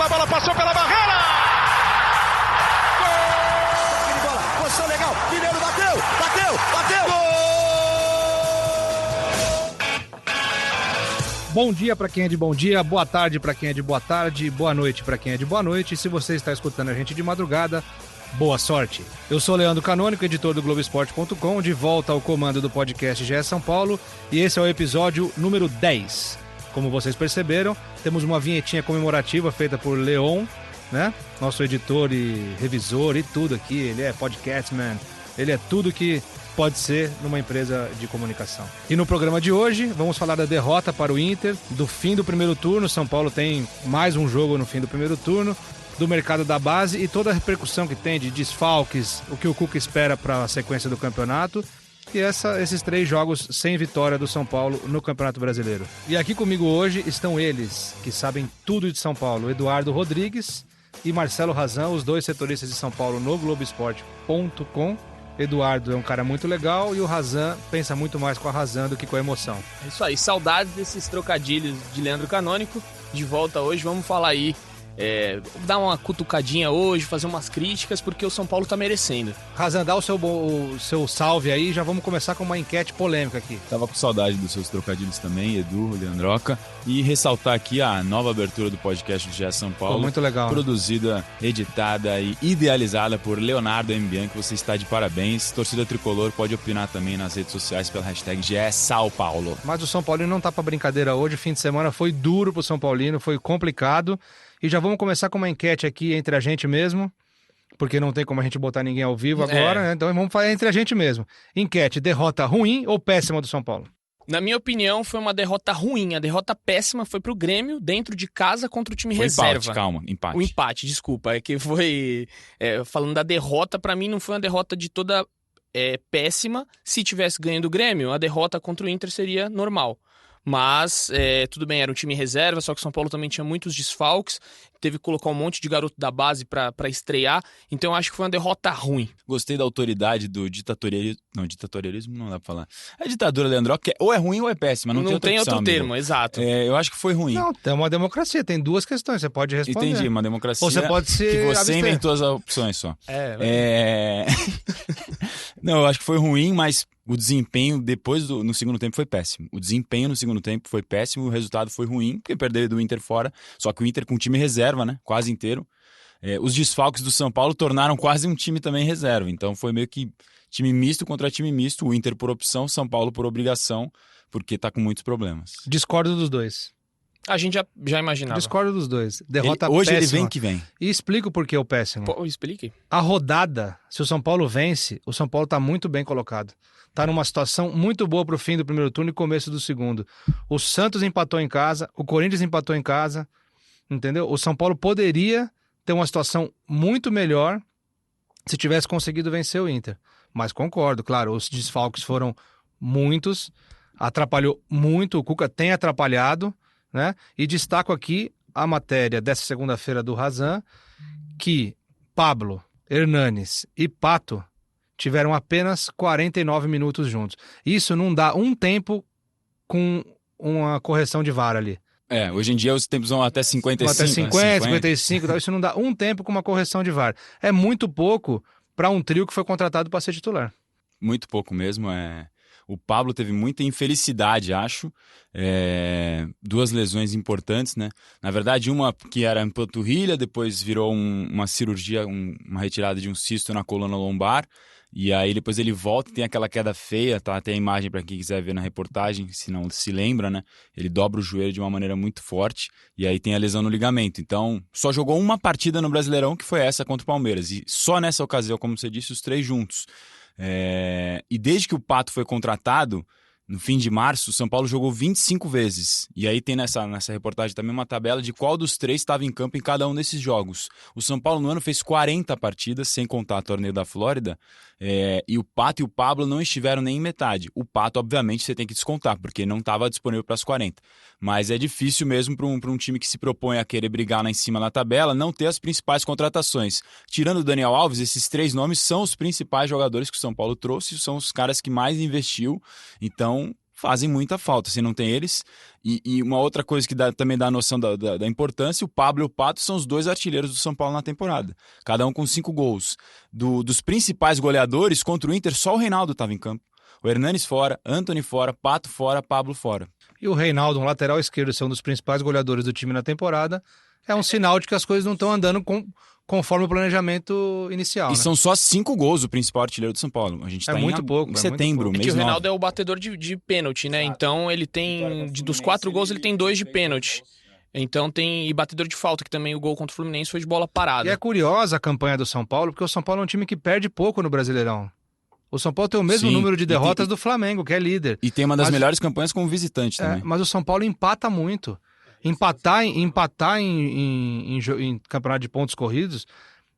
a bola passou pela barreira! Gol! Bola, posição legal, Mineiro bateu! Gol! Bom dia para quem é de bom dia, boa tarde para quem é de boa tarde, boa noite para quem é de boa noite. E se você está escutando a gente de madrugada, boa sorte. Eu sou Leandro Canônico, editor do Globoesporte.com, de volta ao comando do podcast GE São Paulo, e esse é o episódio número 10. Como vocês perceberam, temos uma vinhetinha comemorativa feita por Leon, né? Nosso editor e revisor e tudo aqui. Ele é podcastman, ele é tudo que pode ser numa empresa de comunicação. E no programa de hoje, vamos falar da derrota para o Inter, do fim do primeiro turno. São Paulo tem mais um jogo no fim do primeiro turno, do mercado da base e toda a repercussão que tem de desfalques, o que o Cuca espera para a sequência do campeonato e esses 3 jogos sem vitória do São Paulo no Campeonato Brasileiro. E aqui comigo hoje estão eles, que sabem tudo de São Paulo, Eduardo Rodrigues e Marcelo Razan, os dois setoristas de São Paulo no Globoesporte.com. Eduardo é um cara muito legal e o Razan pensa muito mais com a razão do que com a emoção. É isso aí, saudades desses trocadilhos de Leandro Canônico. De volta hoje, vamos falar aí, dar uma cutucadinha hoje, fazer umas críticas, porque o São Paulo tá merecendo. Razan, dá o seu salve aí, já vamos começar com uma enquete polêmica aqui. Tava com saudade dos seus trocadilhos também, Edu, Leandroca, e ressaltar aqui a nova abertura do podcast do GE São Paulo. Pô, muito legal. Produzida, editada e idealizada por Leonardo M. Bianchi, você está de parabéns. Torcida Tricolor pode opinar também nas redes sociais pela hashtag GE São Paulo. Mas o São Paulino não tá pra brincadeira hoje, o fim de semana foi duro pro São Paulino, foi complicado. E já vamos começar com uma enquete aqui entre a gente mesmo, porque não tem como a gente botar ninguém ao vivo agora, né? Então vamos falar entre a gente mesmo. Enquete, derrota ruim ou péssima do São Paulo? Na minha opinião, foi uma derrota ruim. A derrota péssima foi pro Grêmio, dentro de casa, contra o time reserva. Empate. O empate, desculpa. É que foi... falando da derrota, pra mim não foi uma derrota de toda péssima. Se tivesse ganhando o Grêmio, a derrota contra o Inter seria normal. Mas, tudo bem, era um time reserva, só que o São Paulo também tinha muitos desfalques, teve que colocar um monte de garoto da base pra estrear, então eu acho que foi uma derrota ruim. Gostei da autoridade do ditatorialismo. Não, ditatorialismo não dá pra falar. A ditadura, Leandro, que ou é ruim ou é péssima, não tem outra opção, outro termo, exato. Eu acho que foi ruim. Não, é uma democracia, tem 2 questões, você pode responder. Entendi, uma democracia. Ou você pode se que você abster. inventou as opções só. Não, eu acho que foi ruim, mas o desempenho no segundo tempo foi péssimo. O desempenho no segundo tempo foi péssimo, o resultado foi ruim, porque perdeu do Inter fora, só que o Inter com time reserva, né, quase inteiro. Os desfalques do São Paulo tornaram quase um time também reserva, então foi meio que time misto contra time misto, o Inter por opção, São Paulo por obrigação, porque tá com muitos problemas. Discordo dos dois. A gente já imaginava. Discordo dos dois. Derrota hoje péssima. ele vem que vem. E explico por que o péssimo. Pô, explique. A rodada, se o São Paulo vence, o São Paulo tá muito bem colocado. Tá numa situação muito boa pro fim do primeiro turno e começo do segundo. O Santos empatou em casa, o Corinthians empatou em casa, entendeu? O São Paulo poderia ter uma situação muito melhor se tivesse conseguido vencer o Inter. Mas concordo, claro, os desfalques foram muitos, atrapalhou muito, o Cuca tem atrapalhado, né? E destaco aqui a matéria dessa segunda-feira do Razan, que Pablo, Hernanes e Pato tiveram apenas 49 minutos juntos. Isso não dá um tempo com uma correção de VAR ali. Hoje em dia os tempos vão até 55. Até 50, 55, isso não dá um tempo com uma correção de VAR. É muito pouco para um trio que foi contratado para ser titular. Muito pouco mesmo, O Pablo teve muita infelicidade, acho. 2 lesões importantes, né? Na verdade, uma que era em panturrilha, depois virou uma cirurgia, uma retirada de um cisto na coluna lombar. E aí depois ele volta e tem aquela queda feia, tá? Tem a imagem para quem quiser ver na reportagem, se não se lembra, né? Ele dobra o joelho de uma maneira muito forte e aí tem a lesão no ligamento. Então, só jogou uma partida no Brasileirão, que foi essa contra o Palmeiras. E só nessa ocasião, como você disse, os 3 juntos. E desde que o Pato foi contratado, no fim de março, o São Paulo jogou 25 vezes. E aí tem nessa reportagem também uma tabela de qual dos 3 estava em campo em cada um desses jogos. O São Paulo no ano fez 40 partidas, sem contar o torneio da Flórida, e o Pato e o Pablo não estiveram nem em metade. O Pato, obviamente, você tem que descontar, porque não estava disponível para as 40. Mas é difícil mesmo para um time que se propõe a querer brigar lá em cima na tabela, não ter as principais contratações. Tirando o Daniel Alves, esses 3 nomes são os principais jogadores que o São Paulo trouxe, são os caras que mais investiu. Então, fazem muita falta. Se não tem eles, e uma outra coisa que também dá a noção da importância, o Pablo e o Pato são os 2 artilheiros do São Paulo na temporada. Cada um com 5 gols. Dos principais goleadores contra o Inter, só o Reinaldo estava em campo. O Hernanes fora, Antony fora, Pato fora, Pablo fora. E o Reinaldo, um lateral esquerdo, ser um dos principais goleadores do time na temporada, é um sinal de que as coisas não estão andando conforme o planejamento inicial. E né? são só 5 gols o principal artilheiro do São Paulo. A gente está muito pouco, em setembro, É que mês o Reinaldo 9. é o batedor de pênalti, né? Então ele tem, dos 4 gols, ele tem 2 de pênalti. Então e batedor de falta, que também o gol contra o Fluminense foi de bola parada. E é curiosa a campanha do São Paulo, porque o São Paulo é um time que perde pouco no Brasileirão. O São Paulo tem o mesmo Sim, número de e derrotas do Flamengo, que é líder. E tem uma das Mas- melhores campanhas como visitante também. Mas o São Paulo empata muito. Empatar em campeonato de pontos corridos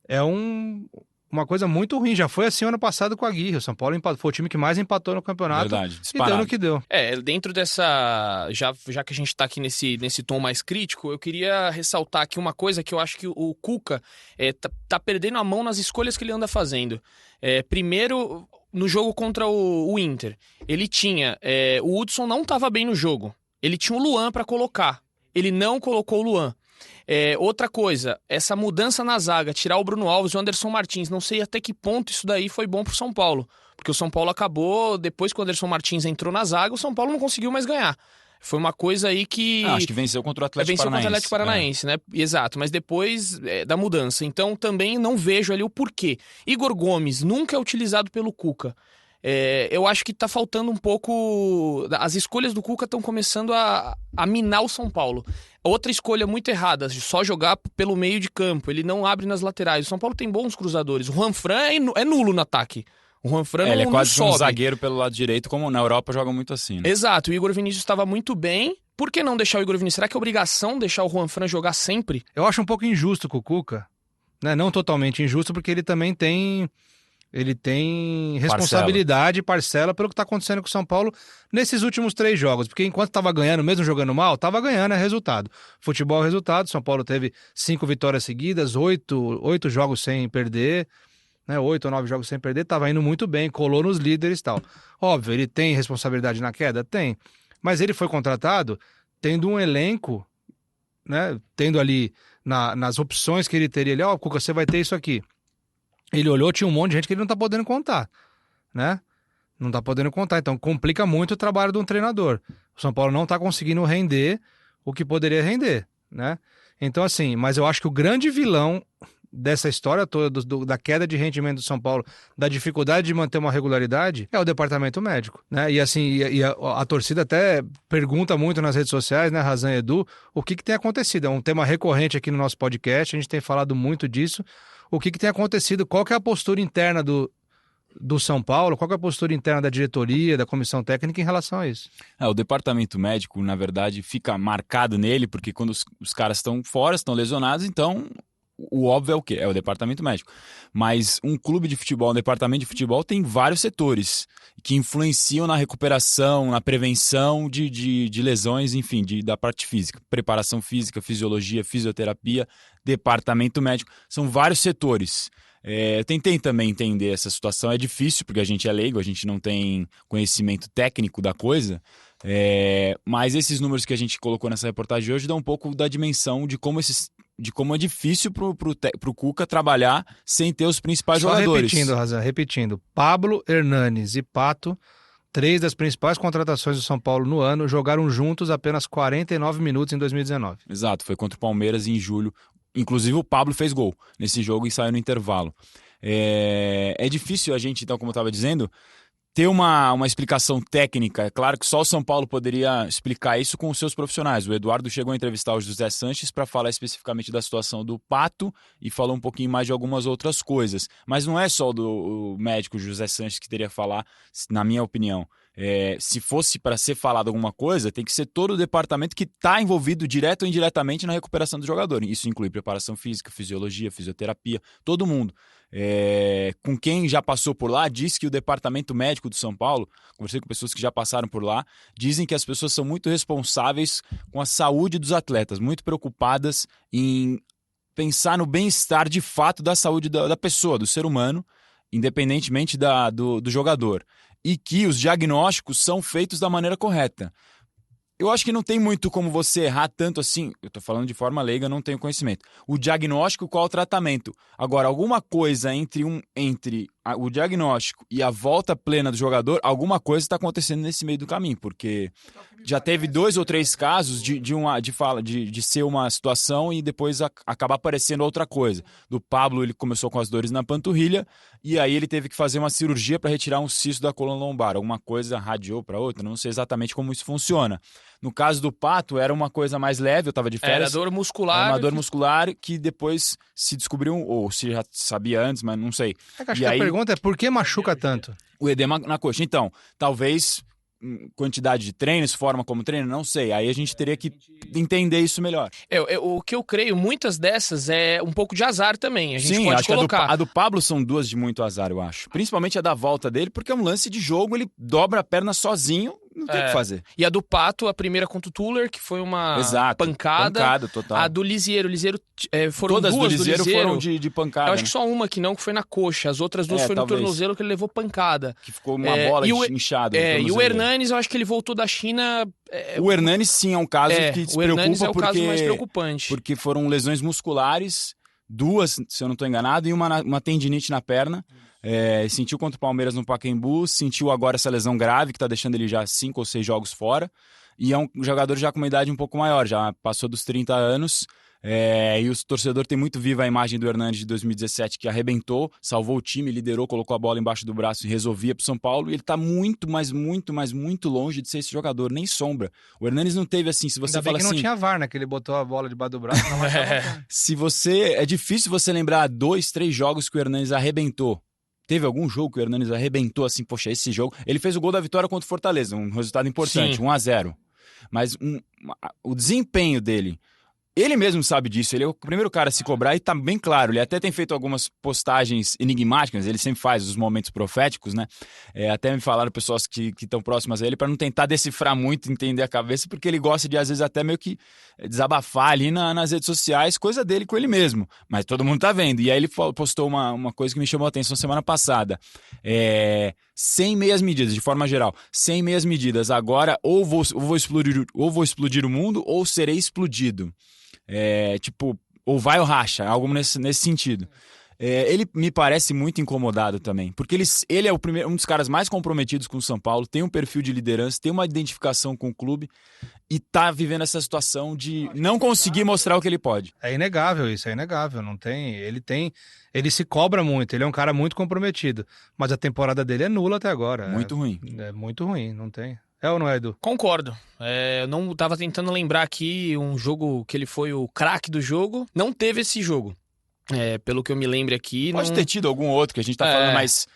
é uma coisa muito ruim. Já foi assim ano passado com a Aguirre. O São Paulo foi o time que mais empatou no campeonato. Verdade, E deu disparado. no que deu. Dentro dessa. Já que a gente tá aqui nesse tom mais crítico, eu queria ressaltar aqui uma coisa que eu acho que o Cuca tá perdendo a mão nas escolhas que ele anda fazendo. Primeiro, no jogo contra o Inter, ele tinha. O Hudson não tava bem no jogo. Ele tinha o Luan pra colocar. Ele não colocou o Luan. Outra coisa, essa mudança na zaga, tirar o Bruno Alves e o Anderson Martins, não sei até que ponto isso daí foi bom pro São Paulo. Porque o São Paulo acabou, depois que o Anderson Martins entrou na zaga, o São Paulo não conseguiu mais ganhar. Foi uma coisa aí que... Acho que venceu contra o Atlético Venceu Paranaense. contra o Atlético Paranaense, né? Exato, mas depois da mudança. Então também não vejo ali o porquê. Igor Gomes nunca é utilizado pelo Cuca. Eu acho que tá faltando um pouco... As escolhas do Cuca estão começando a minar o São Paulo. Outra escolha muito errada, só jogar pelo meio de campo. Ele não abre nas laterais. O São Paulo tem bons cruzadores. O Juanfran é nulo no ataque. O Juanfran Ele é não quase sobe. um zagueiro pelo lado direito, como na Europa joga muito assim. Né? Exato, o Igor Vinícius estava muito bem. Por que não deixar o Igor Vinícius? Será que é obrigação deixar o Juanfran jogar sempre? Eu acho um pouco injusto com o Cuca. Né? Não totalmente injusto, porque ele também tem responsabilidade e parcela pelo que está acontecendo com o São Paulo nesses últimos 3 jogos. Porque enquanto estava ganhando, mesmo jogando mal, estava ganhando, é resultado. Futebol é resultado. São Paulo teve 5 vitórias seguidas, 8 jogos sem perder, né? 8 ou 9 jogos sem perder, estava indo muito bem, colou nos líderes e tal. Óbvio, ele tem responsabilidade na queda? Tem. Mas ele foi contratado tendo um elenco, né? Tendo ali nas opções que ele teria ali, Cuca, você vai ter isso aqui. Ele olhou, tinha um monte de gente que ele não tá podendo contar, né? Não tá podendo contar, então complica muito o trabalho de um treinador. O São Paulo não tá conseguindo render o que poderia render, né? Então assim, mas eu acho que o grande vilão dessa história toda, da queda de rendimento do São Paulo, da dificuldade de manter uma regularidade, é o departamento médico, né? E assim, a torcida até pergunta muito nas redes sociais, né, Razan e Edu, o que tem acontecido? É um tema recorrente aqui no nosso podcast, a gente tem falado muito disso. O que tem acontecido? Qual que é a postura interna do São Paulo? Qual que é a postura interna da diretoria, da comissão técnica em relação a isso? O departamento médico, na verdade, fica marcado nele, porque quando os caras estão fora, estão lesionados, então o óbvio é o quê? É o departamento médico. Mas um clube de futebol, um departamento de futebol tem vários setores que influenciam na recuperação, na prevenção de lesões, enfim, da parte física. Preparação física, fisiologia, fisioterapia, departamento médico. São vários setores. Tentei também entender essa situação. É difícil, porque a gente é leigo, a gente não tem conhecimento técnico da coisa. Mas esses números que a gente colocou nessa reportagem de hoje dão um pouco da dimensão de como é difícil pro Cuca trabalhar sem ter os principais jogadores. Repetindo, Razan, repetindo. Pablo, Hernanes e Pato, 3 das principais contratações do São Paulo no ano, jogaram juntos apenas 49 minutos em 2019. Exato, foi contra o Palmeiras em julho. Inclusive o Pablo fez gol nesse jogo e saiu no intervalo. É difícil a gente, então, como eu estava dizendo, ter uma explicação técnica. É claro que só o São Paulo poderia explicar isso com os seus profissionais. O Eduardo chegou a entrevistar o José Sanches para falar especificamente da situação do Pato e falou um pouquinho mais de algumas outras coisas. Mas não é só o médico José Sanches que teria que falar, na minha opinião. Se fosse para ser falado alguma coisa, tem que ser todo o departamento que está envolvido direto ou indiretamente na recuperação do jogador. Isso inclui preparação física, fisiologia, fisioterapia, todo mundo. Com quem já passou por lá, diz que o departamento médico do São Paulo, conversei com pessoas que já passaram por lá, dizem que as pessoas são muito responsáveis com a saúde dos atletas, muito preocupadas em pensar no bem-estar de fato da saúde da pessoa, do ser humano, independentemente do jogador. e que os diagnósticos são feitos da maneira correta. Eu acho que não tem muito como você errar tanto assim. Eu tô falando de forma leiga, não tenho conhecimento. O diagnóstico, qual o tratamento? Agora, alguma coisa entre o diagnóstico e a volta plena do jogador, alguma coisa está acontecendo nesse meio do caminho, porque já teve 2 ou 3 casos de ser uma situação e depois acabar aparecendo outra coisa. Do Pablo, ele começou com as dores na panturrilha e aí ele teve que fazer uma cirurgia para retirar um cisto da coluna lombar. Alguma coisa radiou para outra, não sei exatamente como isso funciona. No caso do Pato, era uma coisa mais leve, eu estava de férias. Era dor muscular. Era uma dor muscular que depois se descobriu, ou se já sabia antes, mas não sei. Acho que a pergunta é por que machuca tanto? O edema na coxa. Então, talvez quantidade de treinos, forma como treino, não sei. Aí a gente teria que entender isso melhor. O que eu creio, muitas dessas é um pouco de azar também. A gente Sim, pode acho colocar. que a do Pablo são 2 de muito azar, eu acho. Principalmente a da volta dele, porque é um lance de jogo, ele dobra a perna sozinho, não tem o que fazer. E a do Pato, a primeira contra o Tuller, que foi uma pancada. Total. A do Liziero. Foram Todas duas do Liziero foram de pancada. Eu acho que só uma que não, que foi na coxa. As outras 2 foi talvez. no tornozelo que ele levou pancada. Que ficou uma bola inchada. E o Hernanes, eu acho que ele voltou da China... O Hernanes, sim, é um caso que se o Hernanes preocupa é o caso mais preocupante. Porque foram lesões musculares, 2, se eu não estou enganado, e uma tendinite na perna. Sentiu contra o Palmeiras no Pacaembu, sentiu agora essa lesão grave que está deixando ele já 5 ou 6 jogos fora. E é um jogador já com uma idade um pouco maior, já passou dos 30 anos. E o torcedor tem muito viva a imagem do Hernanes de 2017, que arrebentou, salvou o time, liderou, colocou a bola embaixo do braço e resolvia pro São Paulo. E ele tá muito, mas muito, mas muito longe de ser esse jogador, nem sombra. O Hernanes não teve assim, se você Ainda fala bem que assim... não tinha VAR, né? Que ele botou a bola debaixo do braço. Não Se você... É difícil você lembrar 2, 3 jogos que o Hernanes arrebentou. Teve algum jogo que o Hernanes arrebentou assim, poxa, esse jogo... Ele fez o gol da vitória contra o Fortaleza, um resultado importante, 1-0. Mas o desempenho dele... Ele mesmo sabe disso, ele é o primeiro cara a se cobrar e tá bem claro. Ele até tem feito algumas postagens enigmáticas, ele sempre faz os momentos proféticos, né? Até me falaram pessoas que estão próximas a ele para não tentar decifrar muito, entender a cabeça, porque ele gosta de, às vezes, até meio que desabafar ali nas redes sociais, coisa dele com ele mesmo. Mas todo mundo tá vendo. E aí ele postou uma coisa que me chamou a atenção semana passada. Sem meias medidas, de forma geral. Sem meias medidas. Agora, ou vou explodir o mundo, ou serei explodido. Ou vai ou racha, algo nesse sentido. Ele me parece muito incomodado também, porque ele é um dos caras mais comprometidos com o São Paulo, tem um perfil de liderança, tem uma identificação com o clube e tá vivendo essa situação de não conseguir mostrar o que ele pode. É inegável isso, é inegável. Não tem, ele se cobra muito, ele é um cara muito comprometido, mas a temporada dele é nula até agora. Muito ruim. É muito ruim, não tem. É ou não é, Edu? Concordo. Eu não tava tentando lembrar aqui um jogo que ele foi o craque do jogo. Não teve esse jogo. Pelo que eu me lembro aqui... Pode ter tido algum outro que a gente tá falando, mas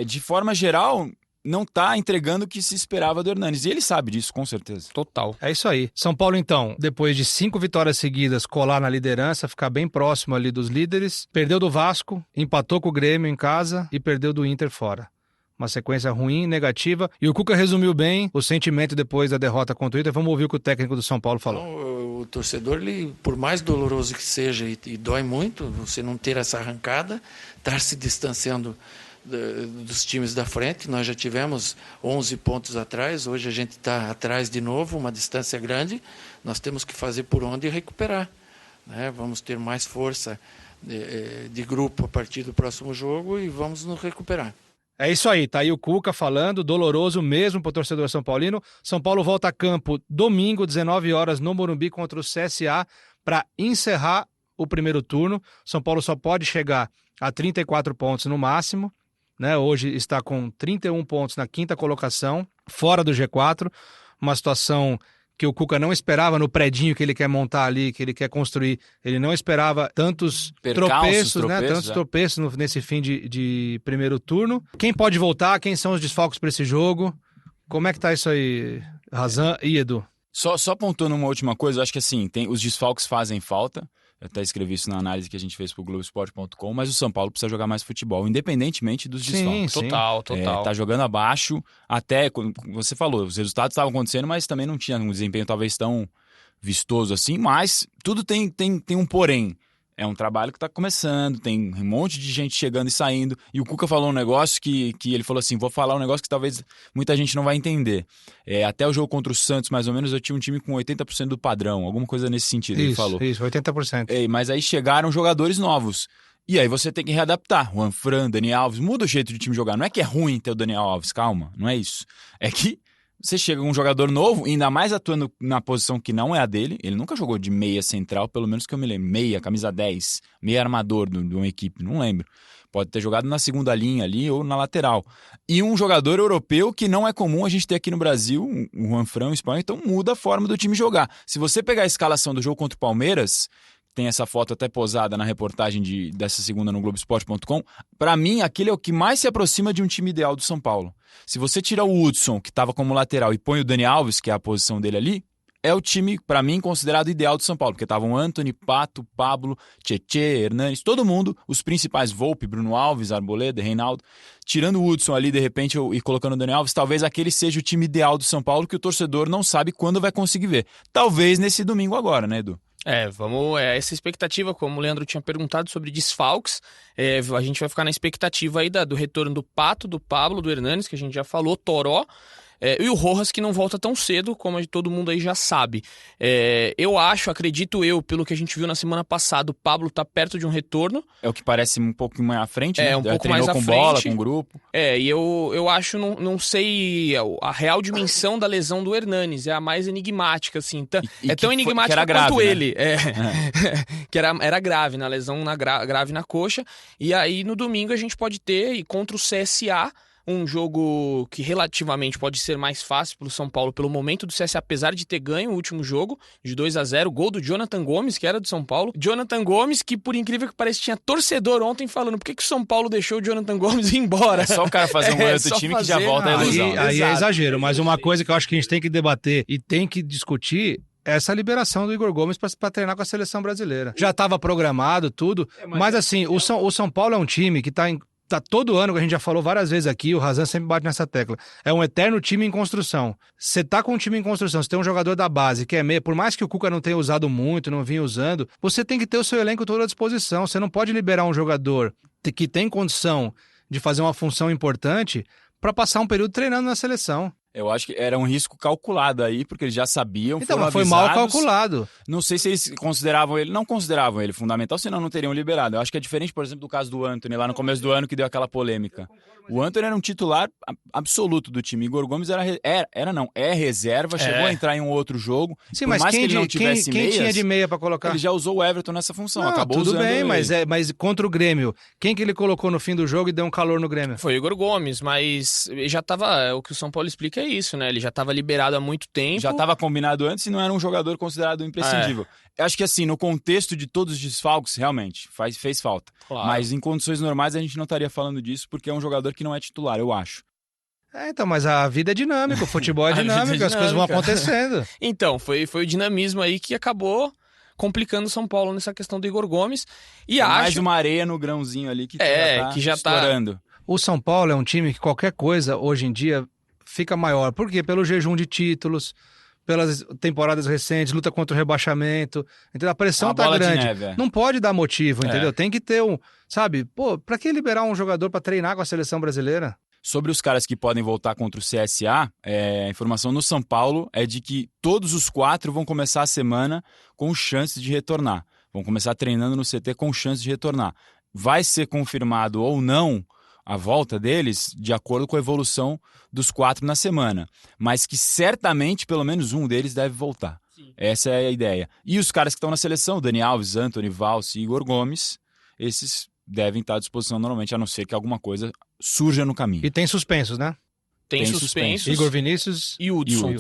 de forma geral, não tá entregando o que se esperava do Hernanes. E ele sabe disso, com certeza. Total. É isso aí. São Paulo, então, depois de 5 vitórias seguidas, colar na liderança, ficar bem próximo ali dos líderes. Perdeu do Vasco, empatou com o Grêmio em casa e perdeu do Inter fora. Uma sequência ruim, negativa. E o Cuca resumiu bem o sentimento depois da derrota contra o Inter. Vamos ouvir o que o técnico do São Paulo falou. Então, o torcedor, ele, por mais doloroso que seja e dói muito, você não ter essa arrancada, estar se distanciando dos times da frente. Nós já tivemos 11 pontos atrás, hoje a gente está atrás de novo, uma distância grande. Nós temos que fazer por onde recuperar, né? Vamos ter mais força de grupo a partir do próximo jogo e vamos nos recuperar. É isso aí, tá aí o Cuca falando, doloroso mesmo pro torcedor São Paulino. São Paulo volta a campo domingo, 19 horas, no Morumbi, contra o CSA, para encerrar o primeiro turno. São Paulo só pode chegar a 34 pontos no máximo, né? Hoje está com 31 pontos na 5ª colocação, fora do G4, uma situação que o Cuca não esperava no predinho que ele quer montar ali, que ele quer construir. Ele não esperava tantos tropeços, né? Tantos tropeços nesse fim de primeiro turno. Quem pode voltar? Quem são os desfalques para esse jogo? Como é que tá isso aí, Razan e Edu? Só pontuando uma última coisa, eu acho que assim, os desfalques fazem falta. Eu até escrevi isso na análise que a gente fez pro Globoesporte.com, mas o São Paulo precisa jogar mais futebol, independentemente dos desfalques. Sim. Total. Tá jogando abaixo, até, como você falou, os resultados estavam acontecendo, mas também não tinha um desempenho talvez tão vistoso assim, mas tudo tem um porém. É um trabalho que está começando, tem um monte de gente chegando e saindo. E o Cuca falou um negócio que ele falou assim, vou falar um negócio que talvez muita gente não vai entender. Até o jogo contra o Santos, mais ou menos, eu tinha um time com 80% do padrão, alguma coisa nesse sentido, ele falou. Isso, 80%. Mas aí chegaram jogadores novos. E aí você tem que readaptar. Juanfran, Dani Alves, muda o jeito de time jogar. Não é que é ruim ter o Daniel Alves, calma, não é isso. É que você chega com um jogador novo, ainda mais atuando na posição que não é a dele. Ele nunca jogou de meia central, pelo menos que eu me lembro. Meia, camisa 10, meia armador de uma equipe, não lembro. Pode ter jogado na segunda linha ali ou na lateral. E um jogador europeu que não é comum a gente ter aqui no Brasil, o Juanfran, o espanhol, então muda a forma do time jogar. Se você pegar a escalação do jogo contra o Palmeiras, tem essa foto até posada na reportagem dessa segunda no Globoesporte.com, para mim aquele é o que mais se aproxima de um time ideal do São Paulo. Se você tirar o Hudson, que estava como lateral, e põe o Dani Alves, que é a posição dele ali, é o time, para mim, considerado ideal do São Paulo, porque estavam Antony, Pato, Pablo, Tietê, Hernanes, todo mundo, os principais, Volpe, Bruno Alves, Arboleda, Reinaldo, tirando o Hudson ali, de repente, e colocando o Dani Alves, talvez aquele seja o time ideal do São Paulo, que o torcedor não sabe quando vai conseguir ver. Talvez nesse domingo agora, né, Edu? Vamos. Essa expectativa, como o Leandro tinha perguntado sobre desfalques, a gente vai ficar na expectativa aí do retorno do Pato, do Pablo, do Hernanes, que a gente já falou, Toró. E o Rojas, que não volta tão cedo, como todo mundo aí já sabe. Eu acredito pelo que a gente viu na semana passada, o Pablo tá perto de um retorno. É o que parece um pouco mais à frente, né? Um pouco mais à frente. Com bola, com grupo. E eu acho, não sei a real dimensão da lesão do Hernanes, é a mais enigmática, assim. Tão enigmática grave, quanto né? ele. Que era grave, na lesão grave na coxa. E aí, no domingo, a gente pode ter, contra o CSA, um jogo que relativamente pode ser mais fácil para o São Paulo pelo momento do CSA, apesar de ter ganho o último jogo de 2-0, gol do Jonathan Gomes, que era do São Paulo. Jonathan Gomes, que por incrível que pareça tinha torcedor ontem falando por que o São Paulo deixou o Jonathan Gomes ir embora. É só o cara fazer um gol do time que já volta a ilusão. Aí é exagero, mas uma coisa que eu acho que a gente tem que debater e tem que discutir essa liberação do Igor Gomes para treinar com a seleção brasileira. Já estava programado tudo, mas assim, o São Paulo é um time que tá todo ano, que a gente já falou várias vezes aqui, o Razan sempre bate nessa tecla. É um eterno time em construção. Você tá com um time em construção, você tem um jogador da base que é meia, por mais que o Cuca não tenha usado muito, não vinha usando, você tem que ter o seu elenco todo à disposição. Você não pode liberar um jogador que tem condição de fazer uma função importante para passar um período treinando na seleção. Eu acho que era um risco calculado aí, porque eles já sabiam. Então, mas foi mal calculado. Não sei se eles consideravam ele, não consideravam ele fundamental, senão não teriam liberado. Eu acho que é diferente, por exemplo, do caso do Antony, lá no começo do ano, que deu aquela polêmica. O Antony era um titular absoluto do time. Igor Gomes é reserva, chegou a entrar em um outro jogo. Sim, mas quem tinha de meia para colocar? Ele já usou o Everton nessa função, não, acabou tudo usando bem, ele. mas contra o Grêmio, quem que ele colocou no fim do jogo e deu um calor no Grêmio? Foi o Igor Gomes, mas já tava, o que o São Paulo explica é isso, né? Ele já estava liberado há muito tempo. Já estava combinado antes e não era um jogador considerado imprescindível. Eu acho que assim, no contexto de todos os desfalques, realmente, fez falta. Claro. Mas em condições normais a gente não estaria falando disso, porque é um jogador que não é titular, eu acho. Então, mas a vida é dinâmica, o futebol é dinâmico, as coisas vão acontecendo. Então, foi o dinamismo aí que acabou complicando o São Paulo nessa questão do Igor Gomes. E mais uma areia no grãozinho ali que já tá estourando. O São Paulo é um time que qualquer coisa, hoje em dia, fica maior. Por quê? Pelo jejum de títulos, pelas temporadas recentes, luta contra o rebaixamento. Então a pressão tá grande. Não pode dar motivo, entendeu? Tem que ter pra que liberar um jogador para treinar com a seleção brasileira? Sobre os caras que podem voltar contra o CSA, a informação no São Paulo é de que todos os 4 vão começar a semana com chances de retornar. Vão começar treinando no CT com chances de retornar. Vai ser confirmado ou não a volta deles de acordo com a evolução dos 4 na semana, mas que certamente pelo menos um deles deve voltar. Sim. Essa é a ideia. E os caras que estão na seleção, Dani Alves, Antony, Valse e Igor Gomes, esses devem estar à disposição normalmente, a não ser que alguma coisa surja no caminho. E tem suspensos, né? Tem suspensos. Igor Vinícius e Hudson.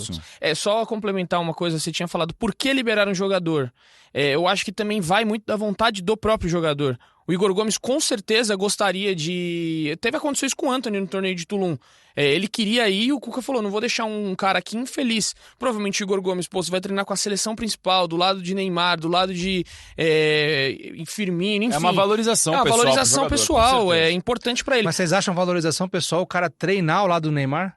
Só complementar uma coisa, você tinha falado, por que liberar um jogador? Eu acho que também vai muito da vontade do próprio jogador. O Igor Gomes com certeza gostaria de... Teve acontecido isso com o Antony no torneio de Tulum. Ele queria ir e o Cuca falou, não vou deixar um cara aqui infeliz. Provavelmente o Igor Gomes, você vai treinar com a seleção principal, do lado de Neymar, do lado de Firmino, enfim. É uma valorização pessoal. É uma valorização pessoal, é importante pra ele. Mas vocês acham valorização pessoal o cara treinar ao lado do Neymar?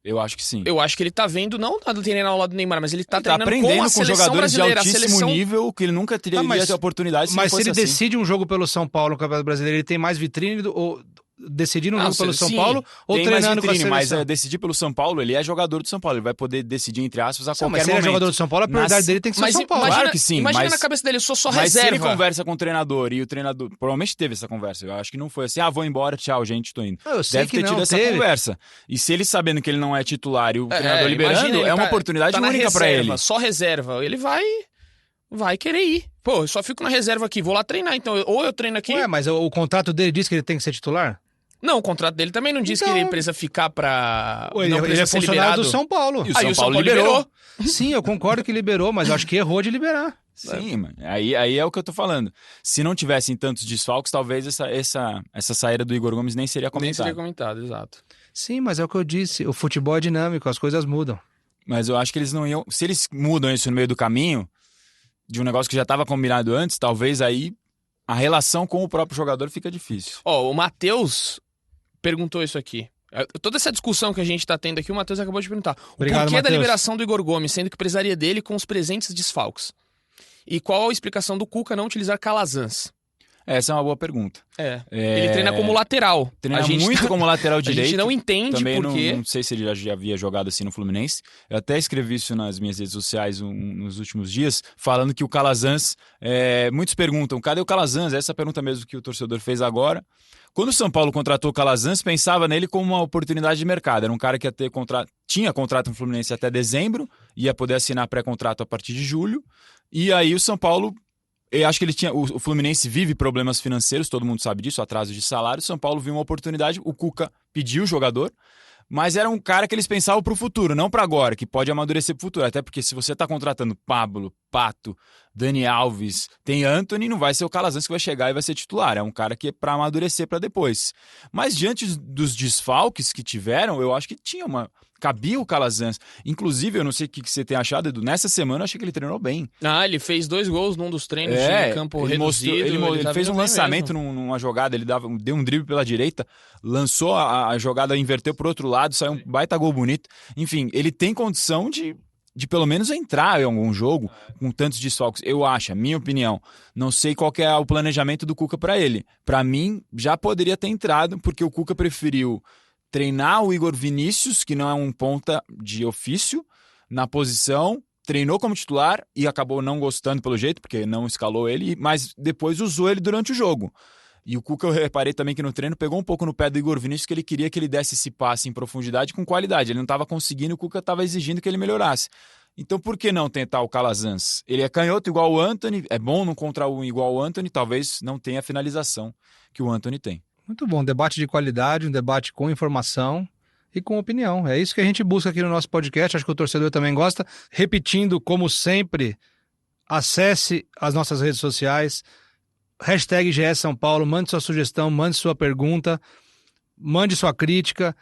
Eu acho que sim. Eu acho que ele tá vendo, não treinando ao lado do Neymar, mas ele tá Ele tá treinando aprendendo com a com seleção jogadores de brasileira. altíssimo nível que ele nunca teria essa oportunidade se não Mas se fosse ele assim. decide um jogo pelo São Paulo no Campeonato Brasileiro, ele tem mais vitrine ou decidir um jogo pelo São Paulo ou tem mais treinando vitrine, com a seleção? mas decidir pelo São Paulo, ele é jogador do São Paulo, ele vai poder decidir, entre aspas, a qualquer Mas se ele momento. é jogador do São Paulo, a prioridade dele tem que ser o São Paulo. Imagina, Claro que sim, imagina mas- na cabeça dele, eu sou só Mas reserva. se ele conversa com o treinador e o treinador provavelmente teve essa conversa, eu acho que não foi assim, vou embora, tchau, gente, tô indo. Eu sei Deve que ter não, tido essa teve. conversa. E se ele sabendo que ele não é titular e o treinador liberando, imagina, ele é uma tá- oportunidade tá na única pra reserva, ele. Só reserva. Ele vai querer ir. Pô, eu só fico na reserva aqui, vou lá treinar. Então, ou eu treino aqui. Ué, mas o contrato dele diz que ele tem que ser titular? Não, o contrato dele também não diz Então- que ele precisa ficar pra. Ué, não ele precisa é ser funcionário liberado. do São Paulo. E o Aí São o São Paulo Paulo liberou. Sim, eu concordo que liberou, mas eu acho que errou de liberar. Sim, mano. Aí é o que eu tô falando. Se não tivessem tantos desfalques, talvez essa saída do Igor Gomes nem seria Nem comentada. seria comentado, exato. Sim, mas é o que eu disse. O futebol é dinâmico, as coisas mudam. Mas eu acho que eles não iam. Se eles mudam isso no meio do caminho, de um negócio que já estava combinado antes, talvez aí a relação com o próprio jogador fica difícil. Ó, o Matheus perguntou isso aqui. Toda essa discussão que a gente tá tendo aqui, o Matheus acabou de perguntar. Obrigado, o porquê da Matheus. liberação do Igor Gomes, sendo que precisaria dele com os presentes desfalques? E qual a explicação do Cuca não utilizar Calazans? Essa é uma boa pergunta. Ele treina como lateral. Treina a gente muito como lateral A direito. gente não entende Também por quê. não sei se ele já havia jogado assim no Fluminense. Eu até escrevi isso nas minhas redes sociais nos últimos dias, falando que o Calazans... muitos perguntam, cadê o Calazans? Essa pergunta mesmo que o torcedor fez agora. Quando o São Paulo contratou o Calazans, pensava nele como uma oportunidade de mercado. Era um cara que ia ter tinha contrato no Fluminense até dezembro, ia poder assinar pré-contrato a partir de julho. E aí o São Paulo... Eu acho que o Fluminense vive problemas financeiros, todo mundo sabe disso, atraso de salário. O São Paulo viu uma oportunidade, o Cuca pediu o jogador, mas era um cara que eles pensavam para o futuro, não para agora, que pode amadurecer para o futuro. Até porque se você está contratando Pablo, Pato, Dani Alves, tem Antony, não vai ser o Calazans que vai chegar e vai ser titular. É um cara que é para amadurecer para depois. Mas diante dos desfalques que tiveram, eu acho que cabia o Calazans. Inclusive, eu não sei o que você tem achado, Edu, nessa semana eu achei que ele treinou bem. Ele fez 2 gols num dos treinos de campo reduzido. Ele fez um lançamento numa jogada, ele deu um drible pela direita, lançou a jogada, inverteu pro outro lado, saiu um baita gol bonito. Enfim, ele tem condição de pelo menos entrar em algum jogo com tantos desfalques. Eu acho, minha opinião. Não sei qual que é o planejamento do Cuca para ele. Para mim, já poderia ter entrado, porque o Cuca preferiu treinar o Igor Vinícius, que não é um ponta de ofício, na posição, treinou como titular e acabou não gostando pelo jeito, porque não escalou ele, mas depois usou ele durante o jogo. E o Cuca, eu reparei também que no treino pegou um pouco no pé do Igor Vinícius, que ele queria que ele desse esse passe em profundidade com qualidade. Ele não estava conseguindo, o Cuca estava exigindo que ele melhorasse. Então por que não tentar o Calazans? Ele é canhoto igual o Antony, é bom não contra um igual o Antony, talvez não tenha a finalização que o Antony tem. Muito bom, debate de qualidade, um debate com informação e com opinião. É isso que a gente busca aqui no nosso podcast, acho que o torcedor também gosta. Repetindo, como sempre, acesse as nossas redes sociais, hashtag GE São Paulo, mande sua sugestão, mande sua pergunta, mande sua crítica,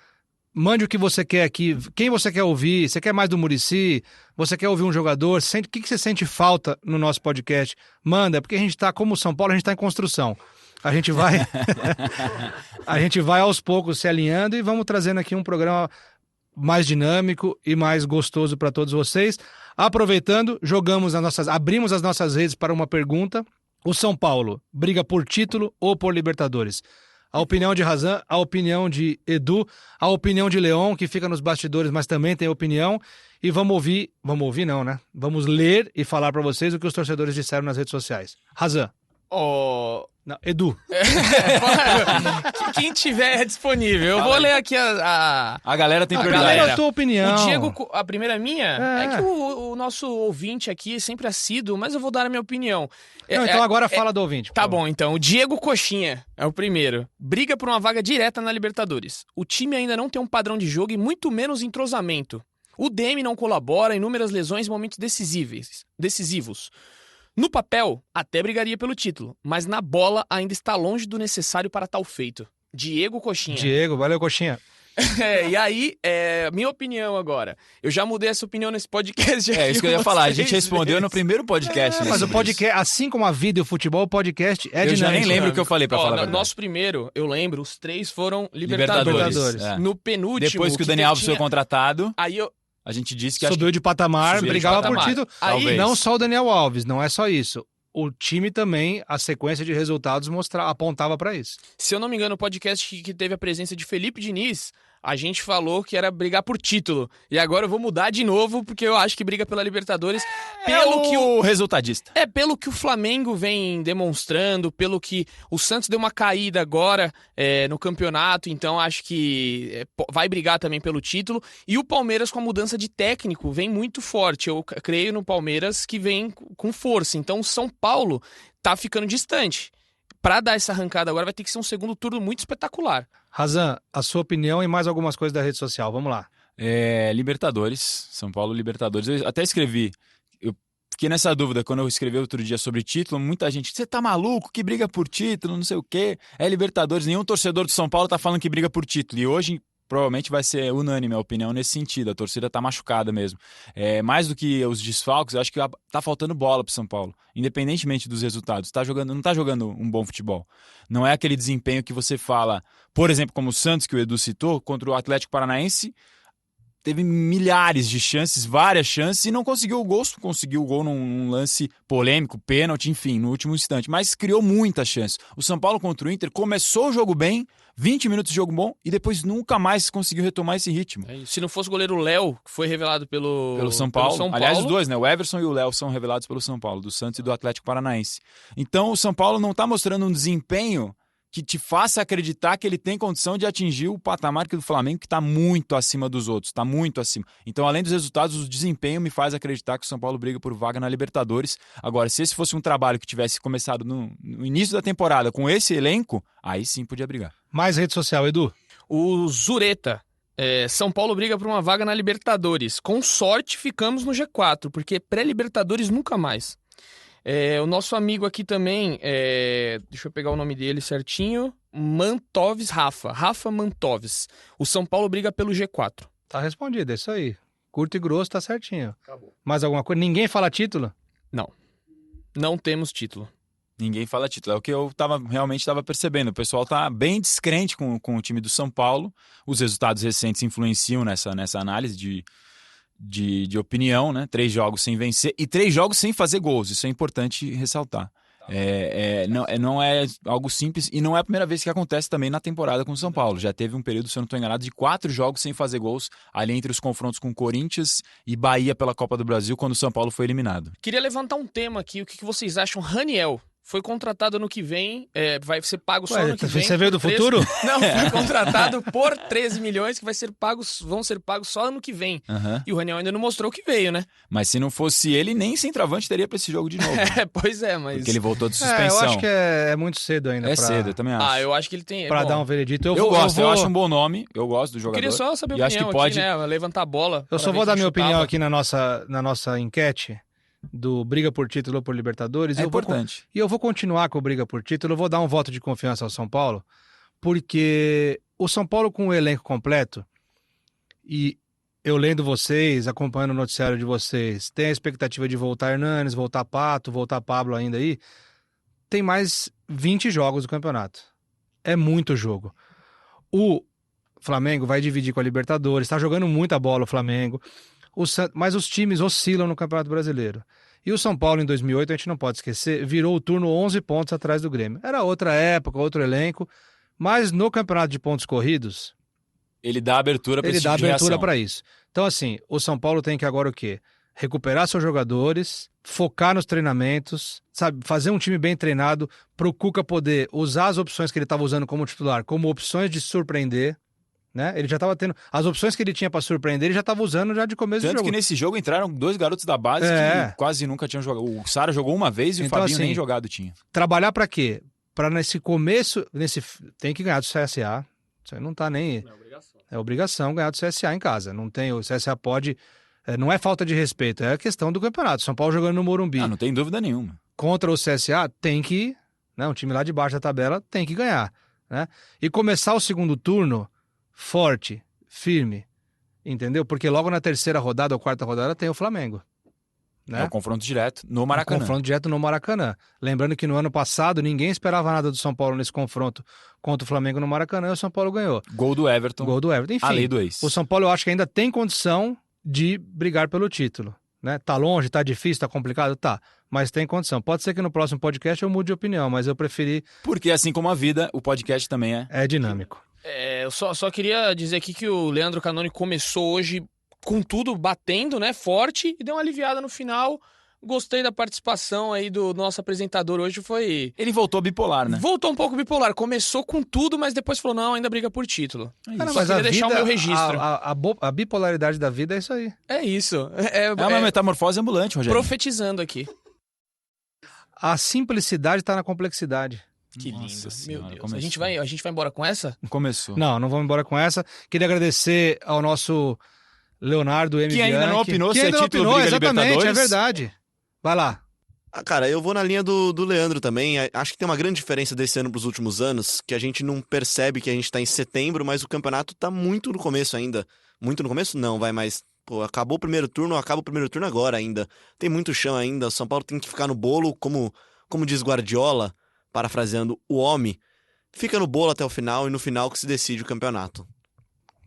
mande o que você quer aqui, quem você quer ouvir, você quer mais do Muricy, você quer ouvir um jogador, o que você sente falta no nosso podcast? Manda, porque a gente está, como São Paulo, a gente está em construção. A gente vai aos poucos se alinhando e vamos trazendo aqui um programa mais dinâmico e mais gostoso para todos vocês. Aproveitando, abrimos as nossas redes para uma pergunta. O São Paulo briga por título ou por Libertadores? A opinião de Razan, a opinião de Edu, a opinião de Leon, que fica nos bastidores, mas também tem opinião. E vamos ler e falar para vocês o que os torcedores disseram nas redes sociais. Razan. Não, Edu. Quem tiver disponível. Eu vou ler aqui a galera tem prioridade. Galera, a tua opinião. O Diego, a primeira minha é que o nosso ouvinte aqui é sempre assíduo, mas eu vou dar a minha opinião. Então agora fala do ouvinte. Tá bom, então. O Diego Coxinha é o primeiro. Briga por uma vaga direta na Libertadores. O time ainda não tem um padrão de jogo e muito menos entrosamento. O DM não colabora, inúmeras lesões em momentos decisivos. No papel, até brigaria pelo título, mas na bola ainda está longe do necessário para tal feito. Diego Coxinha. Diego, valeu, Coxinha. E aí, minha opinião agora. Eu já mudei essa opinião nesse podcast aqui. É isso que eu ia falar. A gente 3 respondeu vezes. no primeiro podcast. Mas o podcast, assim como a vida e o futebol, o podcast é Eu dinâmico. já nem lembro o que eu falei, pra falar a verdade. Nosso primeiro, eu lembro, os 3 foram Libertadores. É. No penúltimo... Depois que o Dani Alves foi contratado, Aí eu... a gente disse que Subiu de patamar, Subiu de brigava patamar. por título. Aí- Talvez. Não só o Daniel Alves, não é só isso. O time também, a sequência de resultados apontava pra isso. Se eu não me engano, o podcast que teve a presença de Felipe Diniz, a gente falou que era brigar por título. E agora eu vou mudar de novo, porque eu acho que briga pela Libertadores. o resultadista. Pelo que o Flamengo vem demonstrando, pelo que o Santos deu uma caída agora no campeonato, então acho que vai brigar também pelo título. E o Palmeiras, com a mudança de técnico, vem muito forte. Eu creio no Palmeiras que vem com força. Então o São Paulo tá ficando distante. Para dar essa arrancada agora vai ter que ser um segundo turno muito espetacular. Razan, a sua opinião e mais algumas coisas da rede social. Vamos lá. Libertadores, São Paulo Libertadores. Eu até escrevi, eu fiquei nessa dúvida quando eu escrevi outro dia sobre título, muita gente, você tá maluco, que briga por título, não sei o quê, é Libertadores, nenhum torcedor do São Paulo tá falando que briga por título, e hoje provavelmente vai ser unânime a opinião nesse sentido, a torcida tá machucada mesmo. Mais do que os desfalques, eu acho que tá faltando bola pro São Paulo, independentemente dos resultados, não tá jogando um bom futebol. Não é aquele desempenho que você fala, por exemplo, como o Santos, que o Edu citou, contra o Atlético Paranaense, teve milhares de chances, várias chances, e não conseguiu o gol. Conseguiu o gol num lance polêmico, pênalti, enfim, no último instante. Mas criou muitas chances. O São Paulo contra o Inter começou o jogo bem, 20 minutos de jogo bom, e depois nunca mais conseguiu retomar esse ritmo. Se não fosse o goleiro Léo, que foi revelado pelo São Paulo. Aliás, os dois, né? O Everson e o Léo são revelados pelo São Paulo, do Santos e do Atlético Paranaense. Então, o São Paulo não está mostrando um desempenho que te faça acreditar que ele tem condição de atingir o patamar do Flamengo, que está muito acima dos outros, está muito acima. Então, além dos resultados, o desempenho me faz acreditar que o São Paulo briga por vaga na Libertadores. Agora, se esse fosse um trabalho que tivesse começado no início da temporada com esse elenco, aí sim podia brigar. Mais rede social, Edu. O Zureta. São Paulo briga por uma vaga na Libertadores. Com sorte, ficamos no G4, porque pré-Libertadores nunca mais. O nosso amigo aqui também, deixa eu pegar o nome dele certinho, Mantoves Rafa Mantoves. O São Paulo briga pelo G4. Tá respondido, é isso aí. Curto e grosso, tá certinho. Acabou. Mais alguma coisa? Ninguém fala título? Não temos título. Ninguém fala título. É o que eu realmente estava percebendo. O pessoal tá bem descrente com o time do São Paulo. Os resultados recentes influenciam nessa análise de opinião, né? 3 jogos sem vencer e 3 jogos sem fazer gols. Isso é importante ressaltar. Não é algo simples e não é a primeira vez que acontece também na temporada com o São Paulo. Já teve um período, se eu não estou enganado, de 4 jogos sem fazer gols ali entre os confrontos com Corinthians e Bahia pela Copa do Brasil, quando o São Paulo foi eliminado. Queria levantar um tema aqui. O que vocês acham? Raniel foi contratado ano que vem, vai ser pago só ano que vem. Você veio do futuro? Não, foi contratado por 13 milhões que vão ser pagos só ano que vem. Uhum. E o Raniel ainda não mostrou que veio, né? Mas se não fosse ele, nem centroavante teria para esse jogo de novo. Pois é, mas... Porque ele voltou de suspensão. Eu acho que é muito cedo ainda. Cedo, eu também acho. eu acho que ele tem... Pra dar um veredito. Eu acho um bom nome, eu gosto do jogador. Queria só saber a e acho opinião que pode... aqui, né? Levantar a bola. Eu só vou dar minha opinião aqui na nossa enquete do Briga por Título ou por Libertadores. É importante. E eu vou continuar com o Briga por Título, eu vou dar um voto de confiança ao São Paulo, porque o São Paulo com o elenco completo, e eu lendo vocês, acompanhando o noticiário de vocês, tem a expectativa de voltar Hernanes, voltar Pato, voltar Pablo ainda aí, tem mais 20 jogos do campeonato. É muito jogo. O Flamengo vai dividir com a Libertadores, tá jogando muita bola o Flamengo, mas os times oscilam no Campeonato Brasileiro. E o São Paulo, em 2008, a gente não pode esquecer, virou o turno 11 pontos atrás do Grêmio. Era outra época, outro elenco, mas no Campeonato de Pontos Corridos... Ele dá abertura para isso. Então, assim, o São Paulo tem que agora o quê? Recuperar seus jogadores, focar nos treinamentos, sabe? Fazer um time bem treinado para o Cuca poder usar as opções que ele estava usando como titular, como opções de surpreender, né? Ele já estava tendo as opções que ele tinha para surpreender, ele já estava usando já de começo do jogo. Tanto que nesse jogo entraram 2 garotos da base que quase nunca tinham jogado. O Sara jogou uma vez e então, o Fabinho assim, nem jogado tinha. Trabalhar para quê? Para nesse começo, tem que ganhar do CSA. Isso aí não tá nem... É obrigação ganhar do CSA em casa. Não tem, o CSA pode... não é falta de respeito, é a questão do campeonato. São Paulo jogando no Morumbi. Não tem dúvida nenhuma. Contra o CSA, tem que... Né, um time lá de baixo da tabela tem que ganhar. Né? E começar o segundo turno forte. firme, entendeu? Porque logo na terceira rodada ou quarta rodada tem o Flamengo. Né? É o confronto direto no Maracanã. Confronto direto no Maracanã. Lembrando que no ano passado ninguém esperava nada do São Paulo nesse confronto contra o Flamengo no Maracanã e o São Paulo ganhou. Gol do Everton. Enfim, a lei do ex. O São Paulo eu acho que ainda tem condição de brigar pelo título. Né? Tá longe, tá difícil, tá complicado? Tá. Mas tem condição. Pode ser que no próximo podcast eu mude de opinião, mas eu preferi... Porque assim como a vida, o podcast também é dinâmico. Eu só queria dizer aqui que o Leandro Canoni começou hoje com tudo batendo, né, forte, e deu uma aliviada no final. Gostei da participação aí do nosso apresentador hoje, foi... Ele voltou bipolar, né? Voltou um pouco bipolar, começou com tudo, mas depois falou, não, ainda briga por título. Cara, Só queria deixar o meu registro. A bipolaridade da vida é isso aí. É isso. É uma metamorfose ambulante, Rogério. Profetizando aqui. A simplicidade tá na complexidade. Que lindo, Senhora, meu Deus. começou. A gente vai embora com essa? Começou. Não vamos embora com essa. Queria agradecer ao nosso Leonardo M. Que ainda não opinou se é título opinou, Briga exatamente, Libertadores. é verdade. Vai lá. Cara, eu vou na linha do Leandro também. Acho que tem uma grande diferença desse ano para os últimos anos, que a gente não percebe que a gente tá em setembro, mas o campeonato tá muito no começo ainda. Muito no começo? Não, mas... Pô, acabou o primeiro turno, acaba o primeiro turno agora ainda. Tem muito chão ainda. O São Paulo tem que ficar no bolo, como diz Guardiola, parafraseando o homem. Fica no bolo até o final e no final que se decide o campeonato.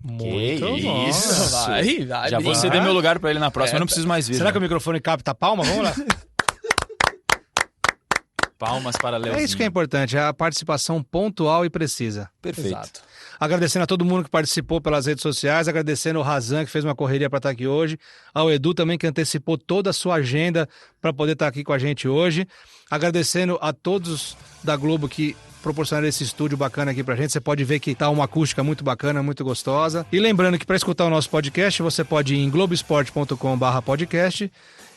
Muito bom. isso. Vai, Já vou ceder meu lugar pra ele na próxima, eu não preciso mais vir. Será né? que o microfone capta a palma? Vamos lá. Palmas para Leozinho. É isso que é importante, é a participação pontual e precisa. Perfeito. Exato. Agradecendo a todo mundo que participou pelas redes sociais, agradecendo ao Razan, que fez uma correria para estar aqui hoje, ao Edu também, que antecipou toda a sua agenda para poder estar aqui com a gente hoje, agradecendo a todos da Globo que proporcionaram esse estúdio bacana aqui pra gente. Você pode ver que tá uma acústica muito bacana, muito gostosa. E lembrando que para escutar o nosso podcast, você pode ir em globesport.com/podcast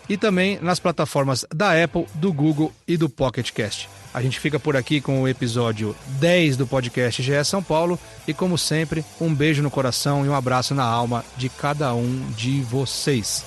e também nas plataformas da Apple, do Google e do Pocket Cast. A gente fica por aqui com o episódio 10 do podcast GE São Paulo e, como sempre, um beijo no coração e um abraço na alma de cada um de vocês.